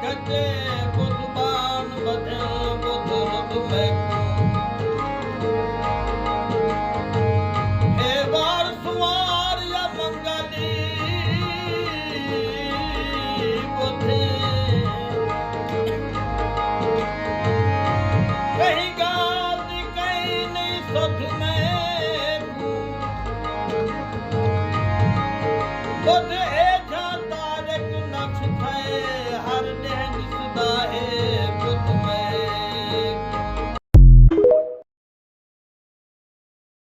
खचे बुधबान बधन बुध रुद में हे वार सुवार या मंगली बुधे कहीं गाल कहीं नहीं सुध में बुध